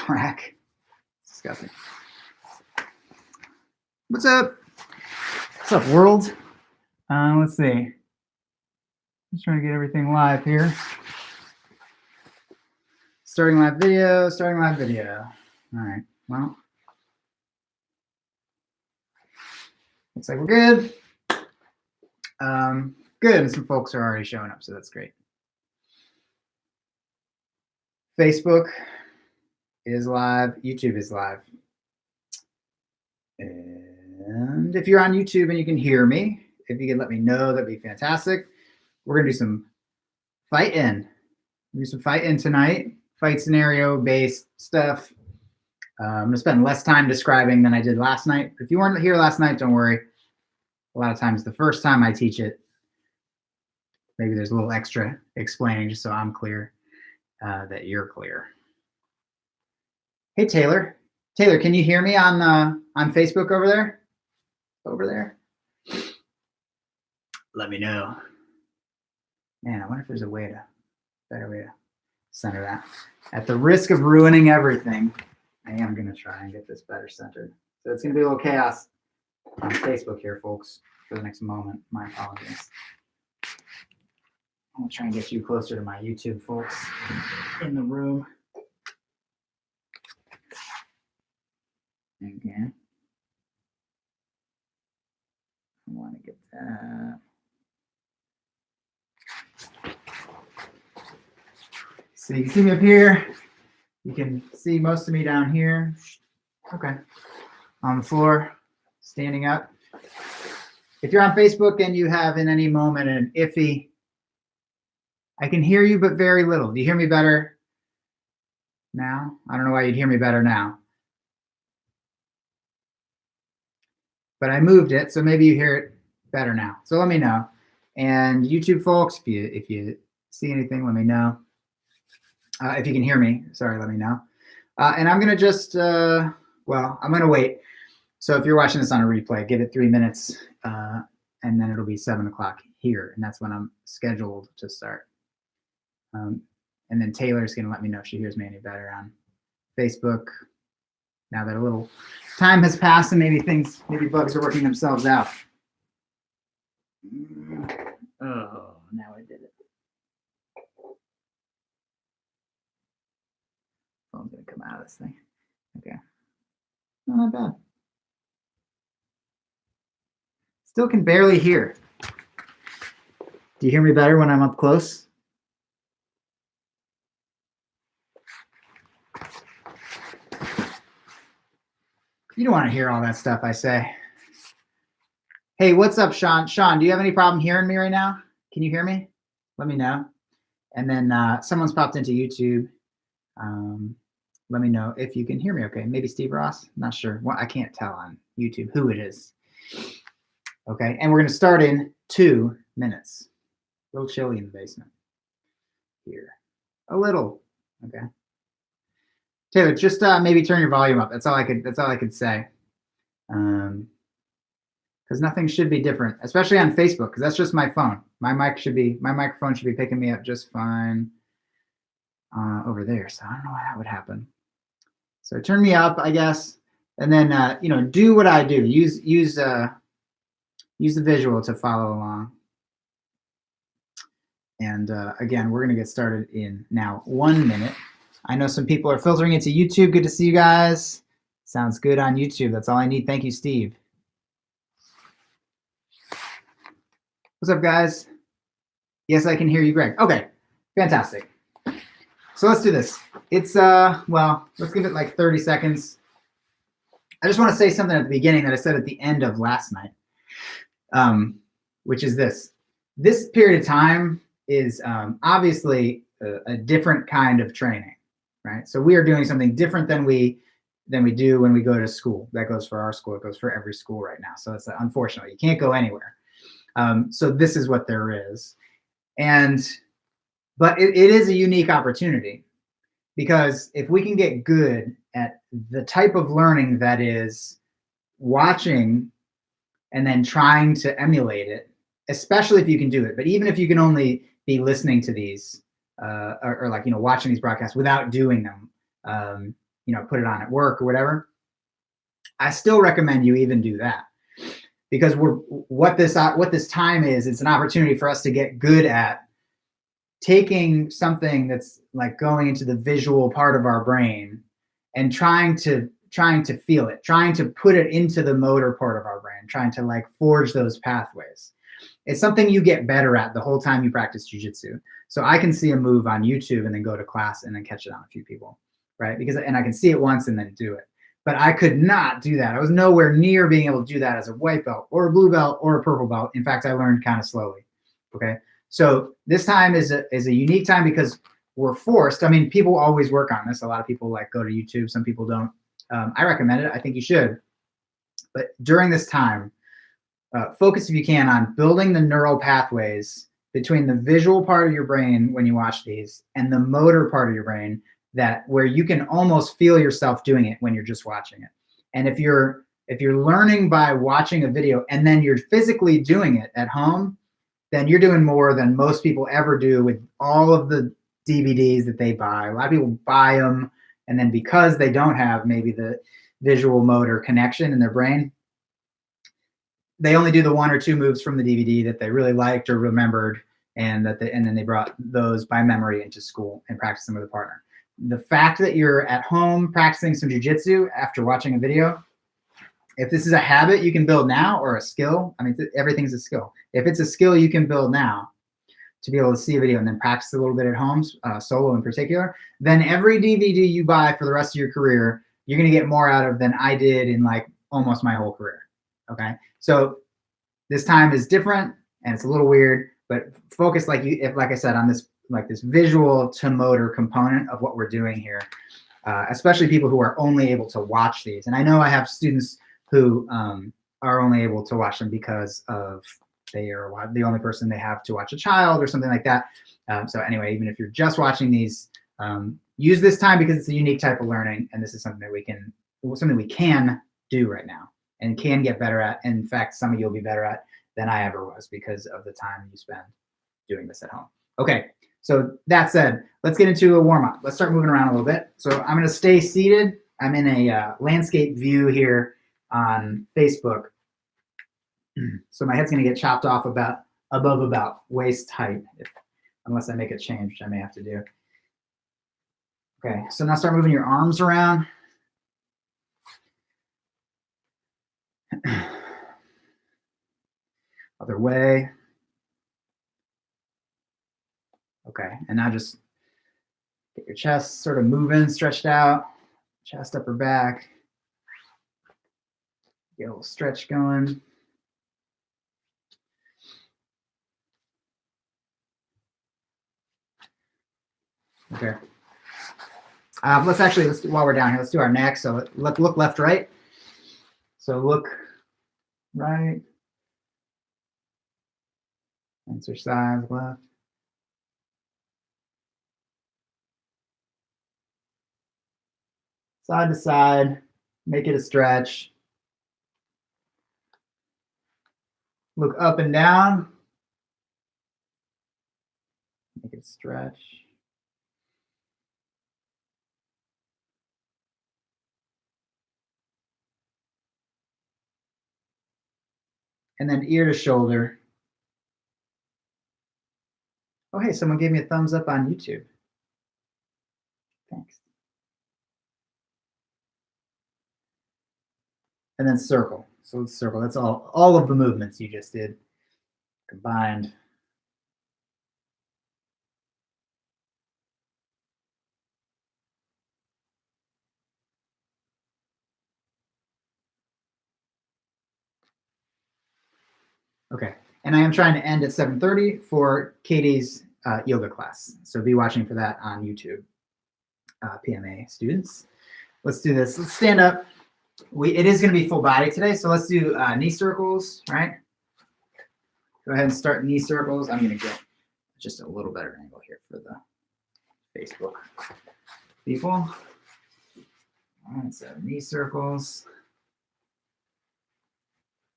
crack. It's disgusting. What's up? What's up, world? Let's see. Just trying to get everything live here. Starting live video. All right, well. Looks like we're good. Good, and some folks are already showing up, so that's great. Facebook is live. YouTube is live. And if you're on YouTube and you can hear me, if you can let me know, that'd be fantastic. We're gonna do some fight in. We'll do some fight in tonight. Fight scenario based stuff. I'm gonna spend less time describing than I did last night. If you weren't here last night, don't worry. A lot of times the first time I teach it, maybe there's a little extra explaining just so I'm clear, that you're clear. Hey, Taylor. Taylor, can you hear me on Facebook over there? Over there? Let me know. Man, I wonder if there's a better way to center that. At the risk of ruining everything, I am going to try and get this better centered. So it's going to be a little chaos on Facebook here, folks, for the next moment. My apologies. I'm going to try and get you closer to my YouTube folks in the room. Okay. I want to get that. So you can see me up here. You can see most of me down here. Okay. On the floor, standing up. If you're on Facebook and you have in any moment an iffy, I can hear you, but very little. Do you hear me better now? I don't know why you'd hear me better now. But I moved it, so maybe you hear it better now. So let me know. And YouTube folks, if you see anything, let me know. If you can hear me, sorry, let me know. And I'm gonna just, I'm gonna wait. So if you're watching this on a replay, give it 3 minutes, and then it'll be 7 o'clock here, and that's when I'm scheduled to start. And then Taylor's gonna let me know if she hears me any better on Facebook. Now that a little time has passed and maybe bugs are working themselves out. Oh, now I did it. Phone's gonna come out of this thing. Okay. No, not bad. Still can barely hear. Do you hear me better when I'm up close? You don't want to hear all that stuff I say. Hey, what's up, Sean? Sean, do you have any problem hearing me right now? Can you hear me? Let me know. And then someone's popped into YouTube. Let me know if you can hear me okay. Maybe Steve Ross, not sure. Well, I can't tell on YouTube who it is. Okay, and we're gonna start in 2 minutes. A little chilly in the basement here. A little, okay. Taylor, just maybe turn your volume up. That's all I could say. Because nothing should be different, especially on Facebook, because that's just my phone. My microphone should be picking me up just fine over there. So I don't know why that would happen. So turn me up, I guess, and then do what I do. Use the visual to follow along. And again, we're gonna get started in now 1 minute. I know some people are filtering into YouTube. Good to see you guys. Sounds good on YouTube. That's all I need. Thank you, Steve. What's up, guys? Yes, I can hear you, Greg. Okay, fantastic. So let's do this. It's, let's give it like 30 seconds. I just want to say something at the beginning that I said at the end of last night, which is this. This period of time is obviously a different kind of training, right? So we are doing something different than we do when we go to school. That goes for our school. It goes for every school right now. So it's unfortunately, you can't go anywhere. So this is what there is. But it is a unique opportunity, because if we can get good at the type of learning that is watching and then trying to emulate it, especially if you can do it, but even if you can only be listening to these or watching these broadcasts without doing them, put it on at work or whatever, I still recommend you even do that, because what this time is, it's an opportunity for us to get good at taking something that's like going into the visual part of our brain and trying to feel it, trying to put it into the motor part of our brain, trying to like forge those pathways. It's something you get better at the whole time you practice jujitsu. So I can see a move on YouTube and then go to class and then catch it on a few people, right? And I can see it once and then do it. But I could not do that. I was nowhere near being able to do that as a white belt or a blue belt or a purple belt. In fact, I learned kind of slowly. Okay. So this time is a unique time because we're forced. I mean, people always work on this. A lot of people like go to YouTube. Some people don't. I recommend it. I think you should. But during this time, focus if you can on building the neural pathways between the visual part of your brain when you watch these and the motor part of your brain, that where you can almost feel yourself doing it when you're just watching it. And if you're learning by watching a video and then you're physically doing it at home, then you're doing more than most people ever do with all of the DVDs that they buy. A lot of people buy them, and then because they don't have maybe the visual motor connection in their brain, they only do the one or two moves from the DVD that they really liked or remembered, and then they brought those by memory into school and practiced them with a partner. The fact that you're at home practicing some jiu-jitsu after watching a video, if this is a habit you can build now, or a skill, I mean, everything's a skill. If it's a skill you can build now to be able to see a video and then practice a little bit at home, solo in particular, then every DVD you buy for the rest of your career, you're going to get more out of than I did in like almost my whole career. Okay. So this time is different and it's a little weird, but focus like I said, on this visual to motor component of what we're doing here, especially people who are only able to watch these. And I know I have students who are only able to watch them because of they are the only person they have to watch a child or something like that. So anyway, even if you're just watching these, use this time because it's a unique type of learning, and this is something that we can do right now and can get better at. And in fact, some of you'll be better at than I ever was because of the time you spend doing this at home. Okay, so that said, let's get into a warm-up. Let's start moving around a little bit. So I'm going to stay seated. I'm in a landscape view here on Facebook. So my head's going to get chopped off above about waist height, unless I make a change, which I may have to do. Okay, so now start moving your arms around. Other way. Okay, and now just get your chest sort of moving, stretched out, chest, upper back. Get a little stretch going. Okay. Let's while we're down here, let's do our neck. So look left, right. So look right. And switch sides, left. Side to side, make it a stretch. Look up and down. Make it a stretch. And then ear to shoulder. Oh, hey, someone gave me a thumbs up on YouTube. Thanks. And then circle. So let's circle. That's all of the movements you just did combined. Okay, and I am trying to end at 7:30 for Katie's yoga class. So be watching for that on YouTube, PMA students. Let's do this. Let's stand up. It is going to be full body today, so let's do knee circles, right? Go ahead and start knee circles. I'm going to get just a little better angle here for the Facebook people. All right, so knee circles.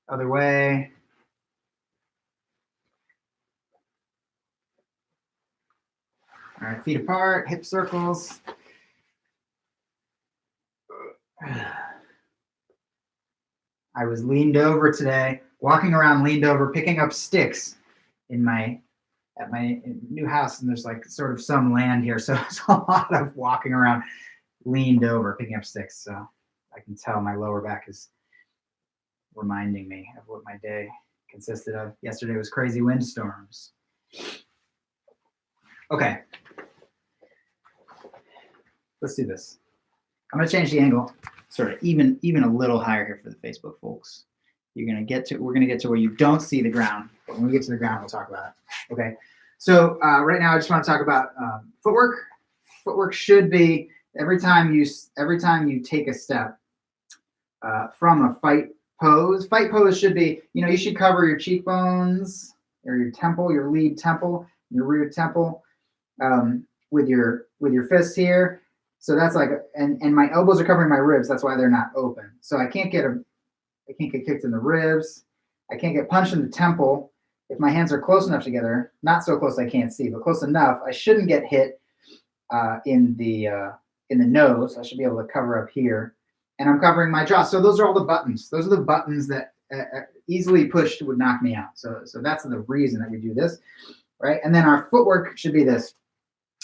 Other way. All right, feet apart, hip circles. I was leaned over today, walking around leaned over, picking up sticks at my new house, and there's like sort of some land here, so it's a lot of walking around leaned over, picking up sticks. So I can tell my lower back is reminding me of what my day consisted of. Yesterday was crazy windstorms. Okay, let's do this. I'm gonna change the angle, sort of even a little higher here for the Facebook folks. We're gonna get to where you don't see the ground, but when we get to the ground, we'll talk about it. Okay, so right now I just want to talk about footwork. Footwork should be every time you take a step from a fight pose. Fight pose should be, you should cover your cheekbones or your temple, your lead temple, your rear temple with your fists here. So that's like, and my elbows are covering my ribs. That's why they're not open. So I can't get kicked in the ribs. I can't get punched in the temple. If my hands are close enough together, not so close I can't see, but close enough, I shouldn't get hit in the nose. I should be able to cover up here, and I'm covering my jaw. So those are all the buttons. Those are the buttons that easily pushed would knock me out. So that's the reason that we do this, right? And then our footwork should be this.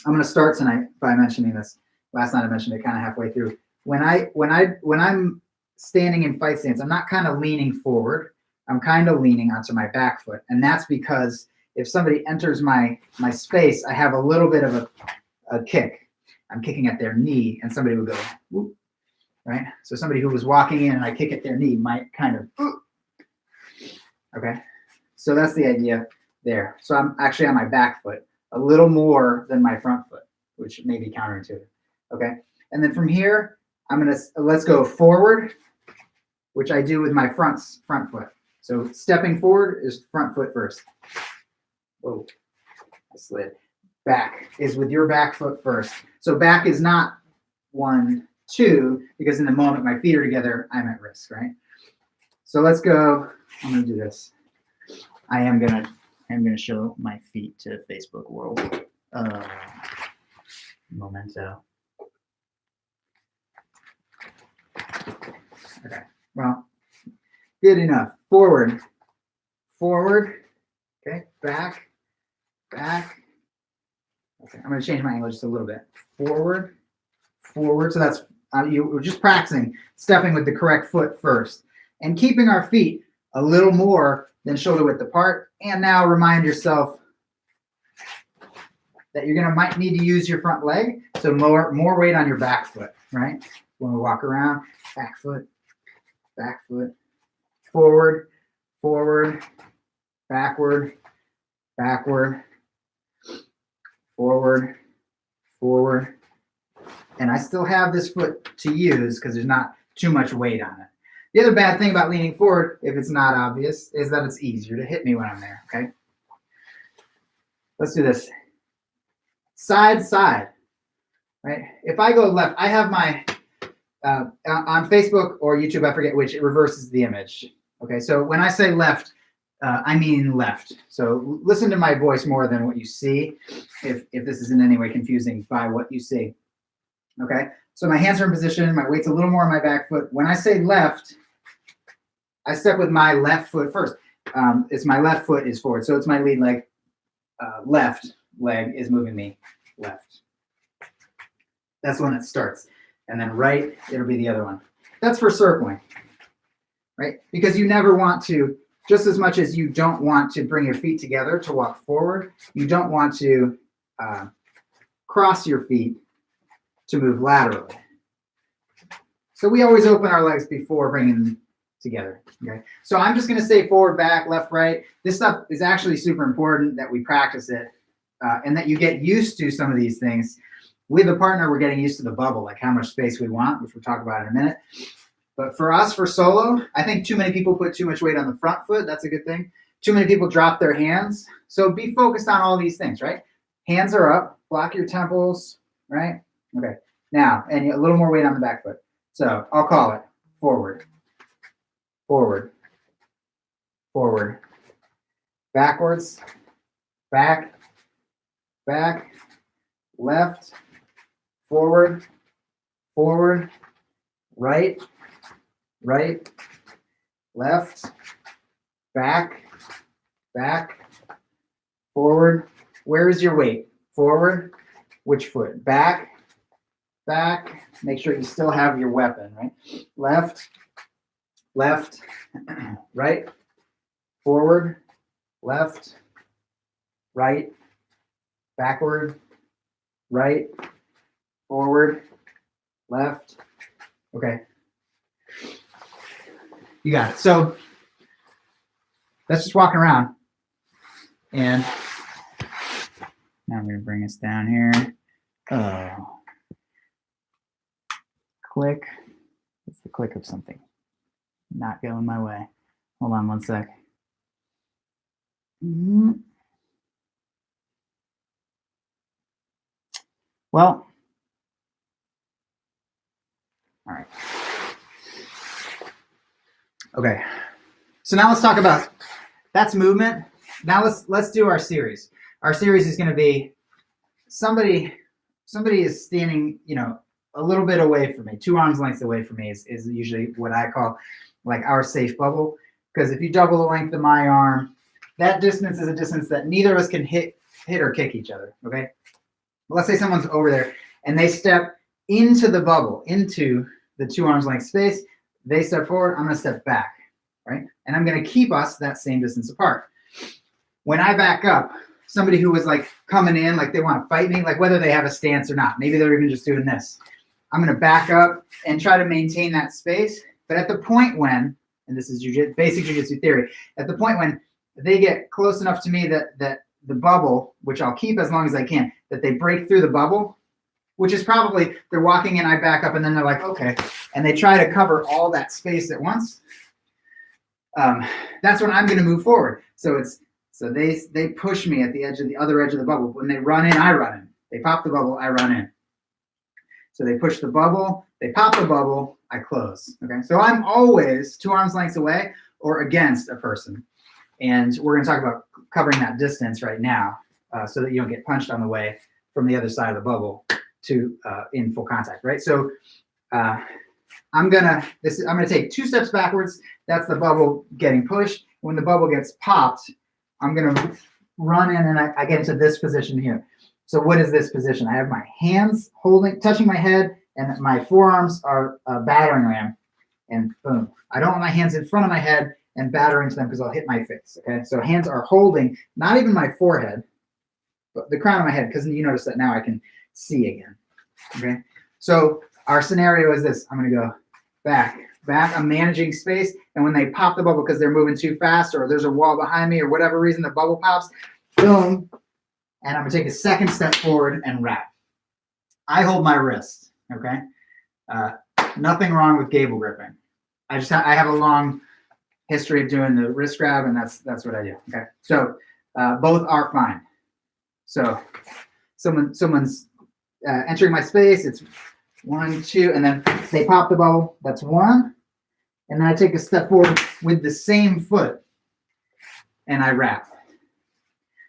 I'm going to start tonight by mentioning this. Last night I mentioned it kind of halfway through. When I'm standing in fight stance, I'm not kind of leaning forward. I'm kind of leaning onto my back foot, and that's because if somebody enters my space, I have a little bit of a kick. I'm kicking at their knee, and somebody would go, whoop, right? So somebody who was walking in and I kick at their knee might kind of, whoop. Okay? So that's the idea there. So I'm actually on my back foot a little more than my front foot, which may be counterintuitive. Okay? And then from here, let's go forward, which I do with my front foot. So stepping forward is front foot first. Whoa, I slid. Back is with your back foot first. So back is not 1, 2, because in the moment my feet are together, I'm at risk, right? So let's go. I'm gonna do this. I'm gonna show my feet to Facebook world. Memento. Okay. Well, good enough. Forward. Okay. Back. Okay. I'm going to change my angle just a little bit. Forward. So that's we're just practicing stepping with the correct foot first and keeping our feet a little more than shoulder width apart. And now remind yourself that you're might need to use your front leg. So more weight on your back foot, right? When we walk around, back foot, forward, backward, forward. And I still have this foot to use because there's not too much weight on it. The other bad thing about leaning forward, if it's not obvious, is that it's easier to hit me when I'm there, okay? Let's do this. Side, right? If I go left, I have my, on Facebook or YouTube, I forget which, it reverses the image. Okay, so when I say left, I mean left. So listen to my voice more than what you see, if this is in any way confusing by what you see. Okay, so my hands are in position, my weight's a little more on my back foot. When I say left, I step with my left foot first. It's my left foot is forward, so it's my lead leg. Left leg is moving me left. That's when it starts. And then right, it'll be the other one. That's for circling, right? Because you never want to, just as much as you don't want to bring your feet together to walk forward, you don't want to cross your feet to move laterally. So we always open our legs before bringing them together, okay? So I'm just gonna say forward, back, left, right. This stuff is actually super important that we practice it and that you get used to some of these things. With a partner, we're getting used to the bubble, like how much space we want, which we'll talk about in a minute. But for us, for solo, I think too many people put too much weight on the front foot. That's a good thing. Too many people drop their hands. So be focused on all these things, right? Hands are up, block your temples, right? Okay, now, and a little more weight on the back foot. So I'll call it forward, backwards, back, left, forward, right, right, left, back, back, forward. Where is your weight? Forward. Which foot? Back, back. Make sure you still have your weapon, right? Left, left, right, forward, left, right, backward, right, forward, left. Okay. You got it. So that's just walking around. And now I'm going to bring us down here. Oh. Click. It's the click of something not going my way. Hold on one sec. Well, all right. Okay. So now let's talk about that's movement. Now let's do our series. Our series is going to be somebody is standing, a little bit away from me. 2 arms lengths away from me is usually what I call like our safe bubble. Because if you double the length of my arm, that distance is a distance that neither of us can hit or kick each other. Okay. But let's say someone's over there and they step into the bubble, into the 2 arms length space. They step forward. I'm going to step back. Right. And I'm going to keep us that same distance apart. When I back up, somebody who was like coming in, like they want to fight me, like whether they have a stance or not, maybe they're even just doing this. I'm going to back up and try to maintain that space. But at the point when, and this is basic jiu-jitsu theory, at the point when they get close enough to me that the bubble, which I'll keep as long as I can, that they break through the bubble, which is probably they're walking in, I back up, and then they're like, okay. And they try to cover all that space at once. That's when I'm going to move forward. So they push me at the other edge of the bubble. When they run in, I run in. They pop the bubble, I run in. So they push the bubble, they pop the bubble, I close. Okay. So I'm always 2 arms lengths away or against a person. And we're going to talk about covering that distance right now, so that you don't get punched on the way from the other side of the bubble to in full contact. Right. So I'm gonna take 2 steps backwards. That's the bubble getting pushed. When the bubble gets popped, I'm gonna run in and I get into this position here. So what is this position? I have my hands touching my head, and my forearms are a battering ram. And boom. I don't want my hands in front of my head and battering to them because I'll hit my face. Okay. So hands are holding not even my forehead, but the crown of my head, because you notice that now I can see again. Okay. So our scenario is this. I'm going to go back. I'm managing space. And when they pop the bubble because they're moving too fast or there's a wall behind me or whatever reason, the bubble pops, boom. And I'm going to take a second step forward and wrap. I hold my wrist. Okay. Nothing wrong with gable gripping. I have a long history of doing the wrist grab, and that's what I do. Okay. So both are fine. So someone's entering my space. It's 1, 2, and then they pop the bubble. That's 1. And then I take a step forward with the same foot and I wrap.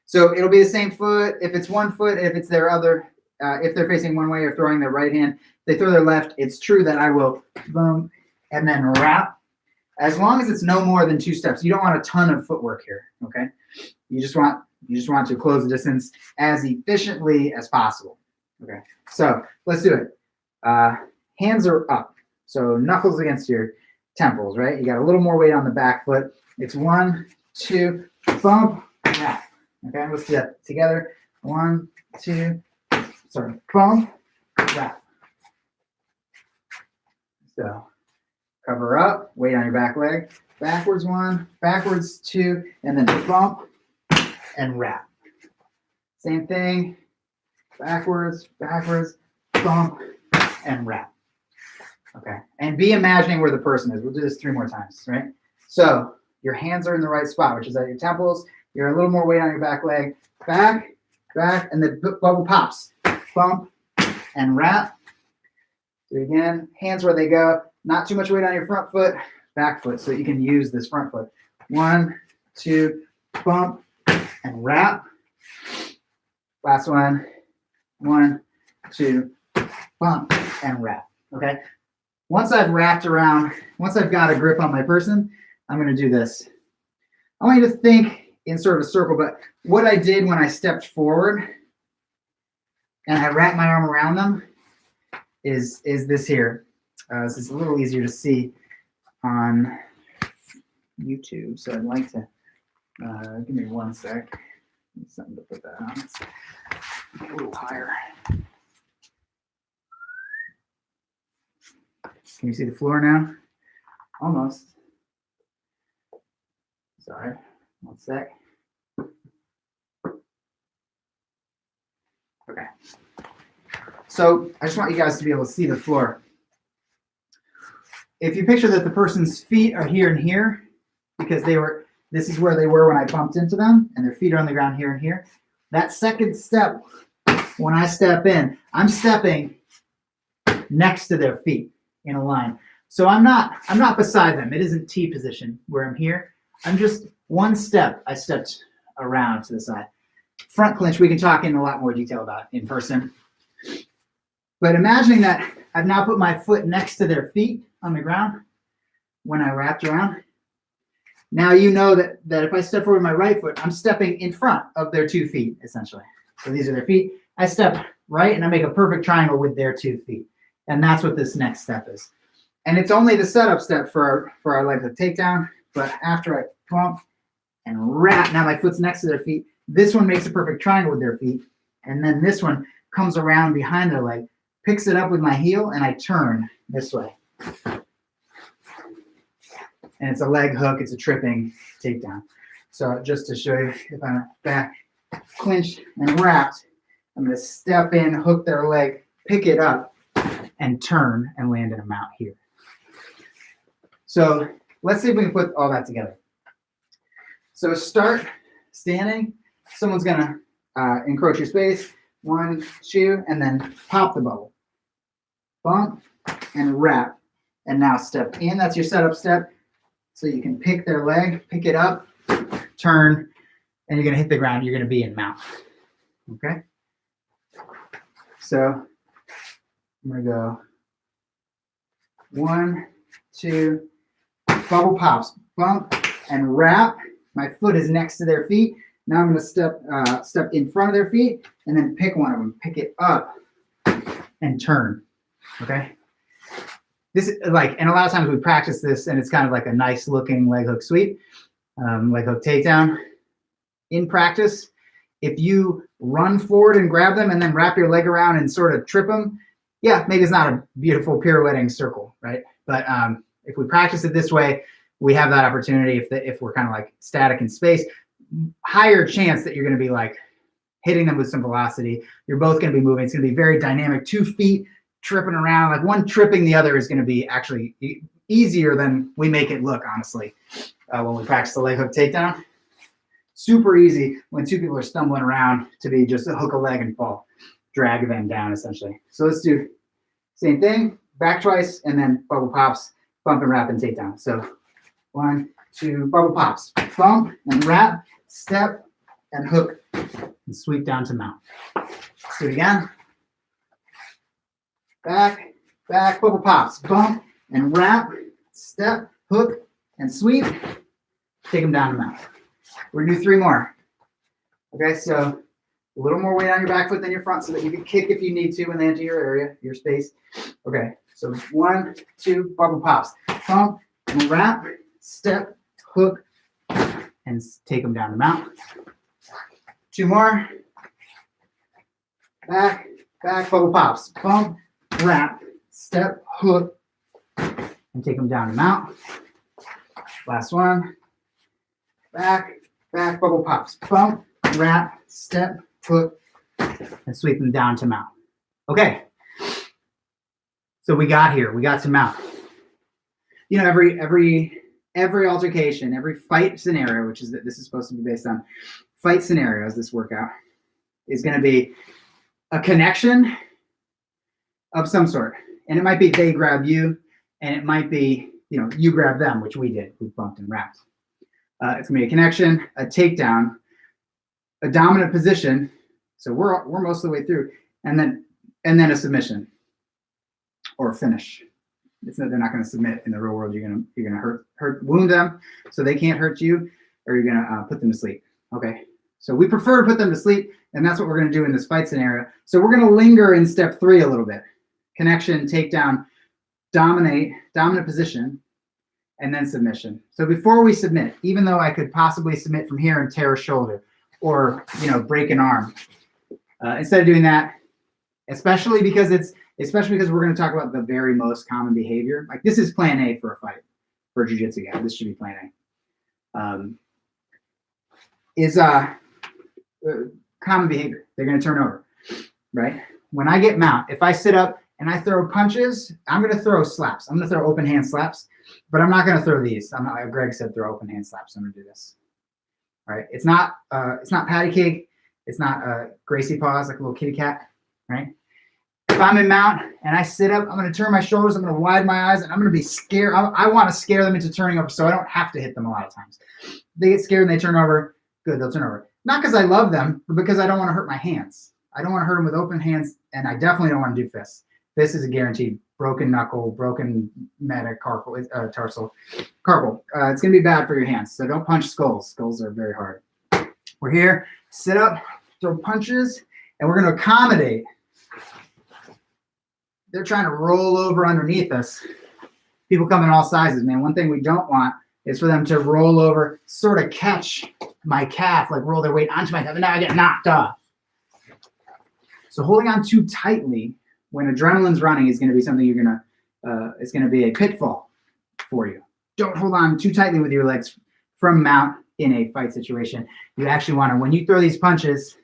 So it'll be the same foot. If it's 1 foot, if it's their other, if they're facing one way or throwing their right hand, they throw their left. It's true that I will boom and then wrap. As long as it's no more than 2 steps. You don't want a ton of footwork here. Okay. You just want to close the distance as efficiently as possible. Okay. So let's do it. Hands are up. So knuckles against your temples, right? You got a little more weight on the back foot. It's 1, 2, bump, wrap. Okay, let's do that together. 1, 2, bump, wrap. So cover up, weight on your back leg. Backwards 1, backwards 2, and then bump and wrap. Same thing. Backwards, bump, and wrap. Okay. And be imagining where the person is. We'll do this 3 more times, right? So your hands are in the right spot, which is at your temples. You're a little more weight on your back leg. Back, and the bubble pops. Bump and wrap. Do it again. Hands where they go. Not too much weight on your front foot, back foot, so you can use this front foot. 1, 2, bump and wrap. Last one. 1, 2, bump and wrap. Okay. Once I've wrapped around, once I've got a grip on my person, I'm going to do this. I want you to think in sort of a circle, but what I did when I stepped forward and I wrapped my arm around them is this here. This is a little easier to see on YouTube, so I'd like to give me one sec. Need something to put that on. Let's get a little higher. Can you see the floor now? Almost. Sorry, one sec. Okay. So I just want you guys to be able to see the floor. If you picture that the person's feet are here and here, because this is where they were when I bumped into them, and their feet are on the ground here and here. That second step, when I step in, I'm stepping next to their feet in a line. So I'm not beside them. It isn't T position where I'm here. I'm just one step. I stepped around to the side. Front clinch, we can talk in a lot more detail about in person. But imagining that I've now put my foot next to their feet on the ground when I wrapped around. Now you know that if I step forward with my right foot, I'm stepping in front of their 2 feet, essentially. So these are their feet. I step right and I make a perfect triangle with their 2 feet. And that's what this next step is. And it's only the setup step for our leg hook takedown. But after I pump and wrap, now my foot's next to their feet. This one makes a perfect triangle with their feet. And then this one comes around behind their leg, picks it up with my heel, and I turn this way. And it's a leg hook, it's a tripping takedown. So just to show you, if I'm back clinched and wrapped, I'm going to step in, hook their leg, pick it up, and turn and land in a mount here. So let's see if we can put all that together. So start standing. Someone's going to encroach your space. 1, 2, and then pop the bubble. Bump and wrap. And now step in. That's your setup step. So you can pick their leg, pick it up, turn, and you're going to hit the ground. You're going to be in mount. Okay? So I'm going to go 1, 2, bubble pops, bump, and wrap. My foot is next to their feet. Now I'm going to step in front of their feet and then pick one of them, pick it up, and turn. Okay? This is and a lot of times we practice this, and it's kind of like a nice looking leg hook sweep, leg hook takedown. In practice, if you run forward and grab them and then wrap your leg around and sort of trip them, yeah, maybe it's not a beautiful pirouetting circle, right? But if we practice it this way, we have that opportunity. If we're kind of like static in space, higher chance that you're going to be like hitting them with some velocity. You're both going to be moving. It's going to be very dynamic. 2 feet tripping around, like one tripping the other is going to be actually easier than we make it look, honestly, when we practice the leg hook takedown. Super easy when 2 people are stumbling around to be just a hook a leg and fall, drag them down essentially. So let's do same thing, back twice, and then bubble pops, bump and wrap and takedown. So 1, 2, bubble pops, bump and wrap, step and hook and sweep down to mount. Let's do it again. Back, back, bubble pops, bump and wrap, step, hook, and sweep. Take them down to mount. We're going to do 3 more. Okay, so a little more weight on your back foot than your front so that you can kick if you need to when they enter your area, your space. Okay, so 1, 2, bubble pops, bump and wrap, step, hook, and take them down to mount. 2 more. Back, back, bubble pops, bump, wrap, step, hook, and take them down to mount. Last one. Back, back, bubble pops, bump, wrap, step, hook, and sweep them down to mount. Okay. So we got here. We got to mount. You know, every altercation, every fight scenario, which is that this is supposed to be based on fight scenarios, this workout is going to be a connection of some sort. And it might be they grab you, and it might be, you know, you grab them, which we did. We bumped and wrapped. It's going to be a connection, a takedown, a dominant position. So we're most of the way through, and then a submission or a finish. they're not going to submit in the real world. You're gonna wound them, so they can't hurt you, or you're gonna put them to sleep. Okay. So we prefer to put them to sleep, and that's what we're going to do in this fight scenario. So we're going to linger in step 3 a little bit. Connection, takedown, dominant position, and then submission. So before we submit, even though I could possibly submit from here and tear a shoulder or, break an arm, instead of doing that, especially because we're going to talk about the very most common behavior. Like this is plan A for a fight for a jiu-jitsu guy. This should be plan A. Common behavior. They're going to turn over, right? When I get mount, if I sit up and I throw punches, I'm going to throw slaps. I'm going to throw open hand slaps, but I'm not going to throw these. Greg said throw open hand slaps. I'm going to do this. All right. It's not patty cake. It's not Gracie paws like a little kitty cat, right? If I'm in mount and I sit up, I'm going to turn my shoulders. I'm going to widen my eyes, and I'm going to be scared. I want to scare them into turning over, so I don't have to hit them a lot of times. They get scared and they turn over. Good, they'll turn over. Not because I love them, but because I don't want to hurt my hands. I don't want to hurt them with open hands, and I definitely don't want to do fists. This is a guaranteed broken knuckle, broken metacarpal, tarsal, carpal. It's going to be bad for your hands, so don't punch skulls. Skulls are very hard. We're here, sit up, throw punches, and we're going to accommodate. They're trying to roll over underneath us. People come in all sizes, man. One thing we don't want is for them to roll over, sort of catch my calf, like roll their weight onto my calf, and now I get knocked off. So holding on too tightly when adrenaline's running is going to be something it's going to be a pitfall for you. Don't hold on too tightly with your legs from mount in a fight situation. You actually want to, when you throw these punches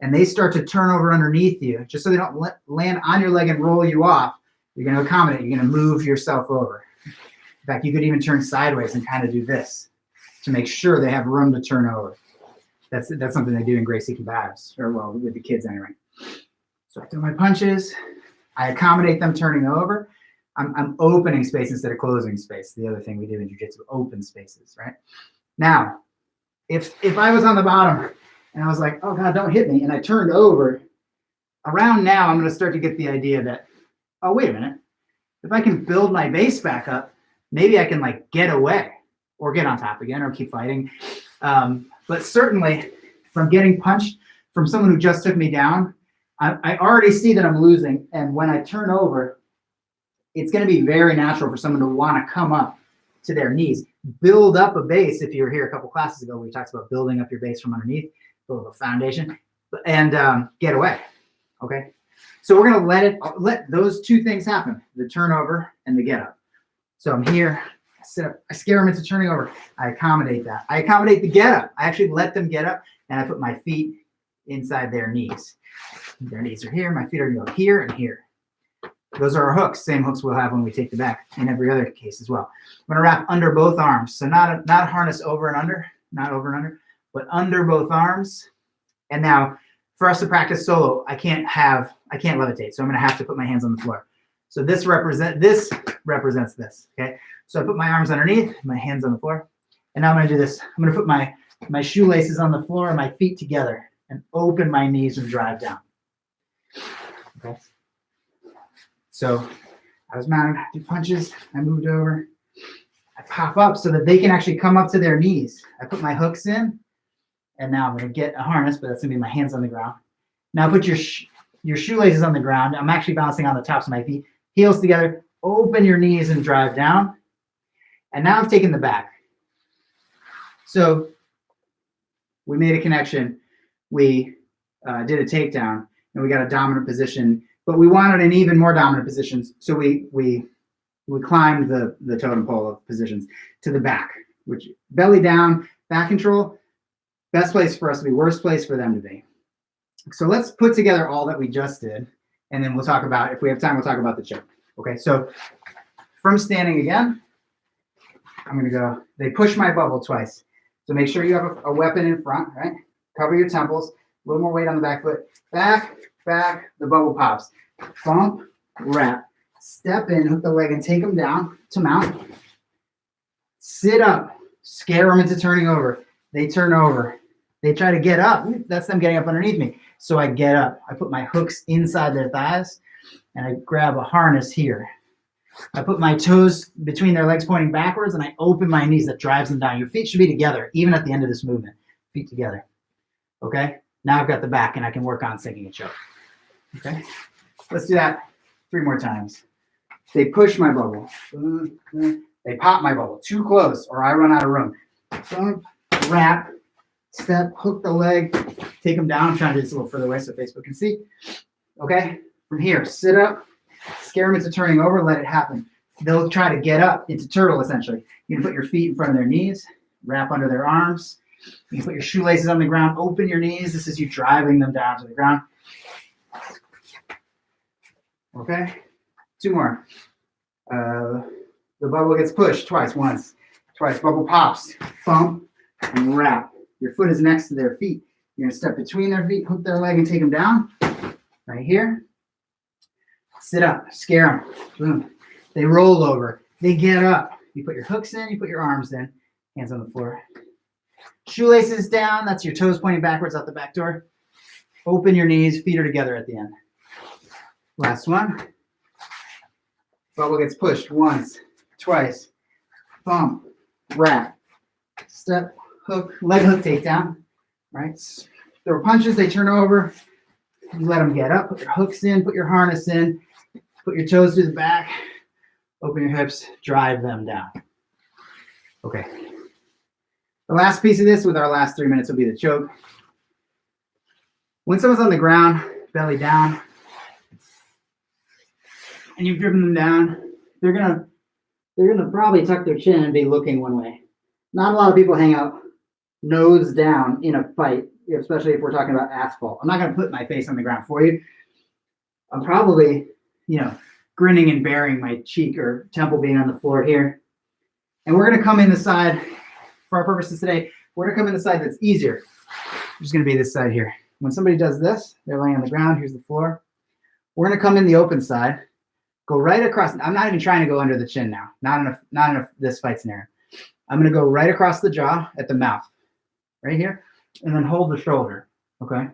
and they start to turn over underneath you, just so they don't land on your leg and roll you off, you're going to accommodate, you're going to move yourself over. In fact, you could even turn sideways and kind of do this to make sure they have room to turn over. That's something they do in Gracie combatives, or well, with the kids anyway. So I throw my punches, I accommodate them turning over. I'm opening space instead of closing space. The other thing we do in jiu-jitsu, open spaces, right? Now, if I was on the bottom and I was like, oh God, don't hit me, and I turned over, around now I'm going to start to get the idea that, oh, wait a minute, if I can build my base back up, maybe I can like get away or get on top again or keep fighting. But certainly from getting punched from someone who just took me down, I already see that I'm losing. And when I turn over, it's going to be very natural for someone to want to come up to their knees, build up a base. If you were here a couple classes ago, we talked about building up your base from underneath, build a foundation, and get away. Okay. So we're going to let those two things happen, the turnover and the get up. So I'm here, I sit up, I scare them into turning over. I accommodate that. I accommodate the get up. I actually let them get up, and I put my feet inside their knees. Their knees are here. My feet are going to go here and here. Those are our hooks, same hooks we'll have when we take the back in every other case as well. I'm going to wrap under both arms. So not harness over and under, not over and under, but under both arms. And now for us to practice solo, I can't levitate. So I'm going to have to put my hands on the floor. So this represents this, okay? So I put my arms underneath, my hands on the floor, and now I'm gonna do this. I'm gonna put my shoelaces on the floor and my feet together and open my knees and drive down, okay? So I was mounted, I do punches, I moved over, I pop up so that they can actually come up to their knees. I put my hooks in, and now I'm gonna get a harness, but that's gonna be my hands on the ground. Now put your shoelaces on the ground. I'm actually bouncing on the tops of my feet. Heels together, open your knees and drive down. And now I've taken the back. So we made a connection. We did a takedown, and we got a dominant position, but we wanted an even more dominant position. So we climbed the totem pole of positions to the back, which belly down, back control, best place for us to be, worst place for them to be. So let's put together all that we just did, and then we'll talk about, if we have time, we'll talk about the choke. Okay, so from standing again, I'm going to go, they push my bubble twice. So make sure you have a weapon in front, right? Cover your temples, a little more weight on the back foot. Back, the bubble pops. Bump, wrap. Step in, hook the leg, and take them down to mount. Sit up, scare them into turning over. They turn over. They try to get up. That's them getting up underneath me. So I get up. I put my hooks inside their thighs, and I grab a harness here. I put my toes between their legs pointing backwards, and I open my knees. That drives them down. Your feet should be together, even at the end of this movement. Feet together. Okay? Now I've got the back, and I can work on sinking a choke. Okay? Let's do that 3 more times. They push my bubble. They pop my bubble. Too close, or I run out of room. Wrap, step, hook the leg, take them down. I'm trying to do this a little further away so Facebook can see. Okay? From here, sit up, scare them into turning over, let it happen. They'll try to get up into turtle, essentially. You can put your feet in front of their knees, wrap under their arms. You can put your shoelaces on the ground, open your knees. This is you driving them down to the ground. Okay? 2 more. The bubble gets pushed twice. Once, twice. Bubble pops. Bump and wrap. Your foot is next to their feet. You're going to step between their feet, hook their leg, and take them down. Right here. Sit up. Scare them. Boom. They roll over. They get up. You put your hooks in. You put your arms in. Hands on the floor. Shoelaces down. That's your toes pointing backwards out the back door. Open your knees. Feet are together at the end. Last one. Bubble gets pushed once, twice. Bump, wrap, step, hook, leg hook takedown. Right? Throw punches, they turn over. You let them get up. Put your hooks in, put your harness in, put your toes to the back, open your hips, drive them down. Okay. The last piece of this with our last 3 minutes will be the choke. When someone's on the ground, belly down, and you've driven them down, they're gonna probably tuck their chin and be looking one way. Not a lot of people hang out nose down in a fight, especially if we're talking about asphalt. I'm not gonna put my face on the ground for you. I'm probably, grinning and bearing my cheek or temple being on the floor here. And we're gonna come in the side, for our purposes today, we're gonna come in the side that's easier. It's gonna be this side here. When somebody does this, they're laying on the ground, here's the floor. We're gonna come in the open side. Go right across. I'm not even trying to go under the chin now. Not in this fight scenario. I'm going to go right across the jaw at the mouth, right here, and then hold the shoulder. Okay,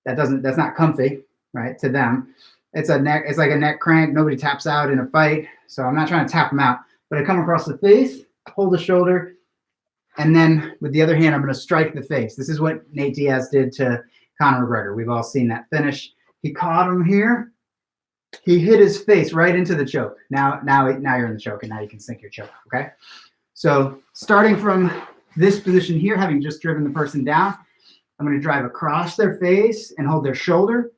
that's not comfy, right? To them, it's like a neck crank. Nobody taps out in a fight, so I'm not trying to tap them out. But I come across the face, hold the shoulder, and then with the other hand, I'm going to strike the face. This is what Nate Diaz did to Conor McGregor. We've all seen that finish. He caught him here. He hit his face right into the choke. Now you're in the choke, and now you can sink your choke, okay? So starting from this position here, having just driven the person down, I'm going to drive across their face and hold their shoulder.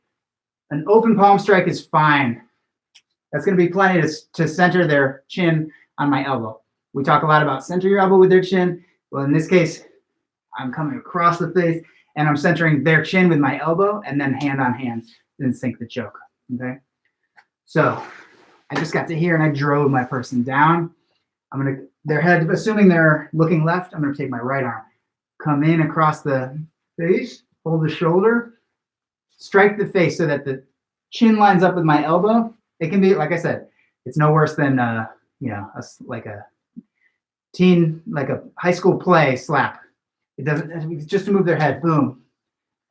An open palm strike is fine. That's going to be plenty to center their chin on my elbow. We talk a lot about center your elbow with their chin. Well, in this case, I'm coming across the face, and I'm centering their chin with my elbow, and then hand on hand, then sink the choke, okay? So I just got to here and I drove my person down. Their head, assuming they're looking left, I'm going to take my right arm. Come in across the face, hold the shoulder, strike the face so that the chin lines up with my elbow. It can be, like I said, it's no worse than, like a high school play slap. It doesn't, it's just to move their head, boom.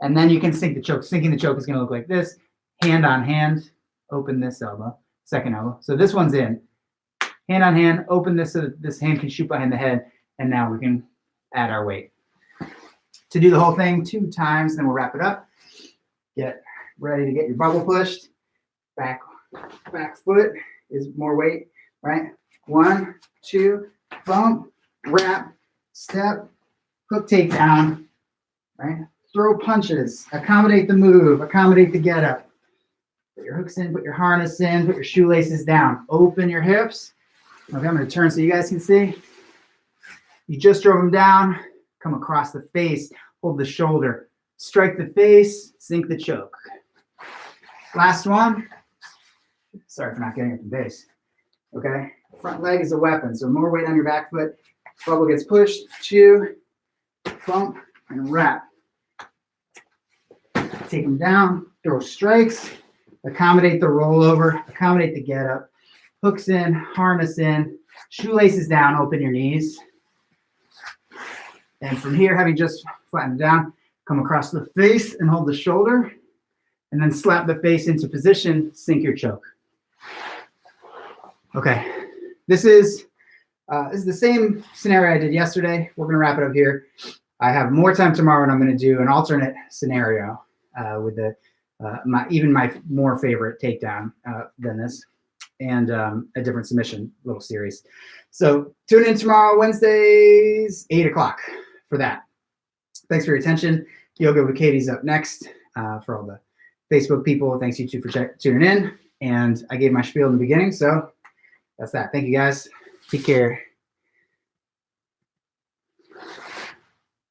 And then you can sink the choke. Sinking the choke is going to look like this, hand on hand. Open this elbow, second elbow. So this one's in. Hand on hand, open this so that this hand can shoot behind the head, and now we can add our weight. To do the whole thing 2 times, then we'll wrap it up. Get ready to get your bubble pushed. Back foot is more weight, right? 1, 2, bump, wrap, step, hook takedown, right? Throw punches, accommodate the move, accommodate the get up. Put your hooks in, put your harness in, put your shoelaces down. Open your hips. Okay, I'm going to turn so you guys can see. You just drove them down. Come across the face. Hold the shoulder. Strike the face. Sink the choke. Last one. Sorry for not getting it to base. Okay. Front leg is a weapon. So more weight on your back foot. Bubble gets pushed. 2. Bump and wrap. Take them down. Throw strikes. Accommodate the rollover, accommodate the get up, hooks in, harness in, shoelaces down, open your knees. And from here, having just flattened down, come across the face and hold the shoulder, and then slap the face into position, sink your choke. Okay, this is the same scenario I did yesterday. We're gonna wrap it up here. I have more time tomorrow, and I'm gonna do an alternate scenario with the my more favorite takedown than this, and a different submission little series. So tune in tomorrow, Wednesdays, 8 o'clock for that. Thanks for your attention. Yoga with Katie's up next for all the Facebook people. Thanks YouTube for tuning in. And I gave my spiel in the beginning, so that's that. Thank you guys. Take care.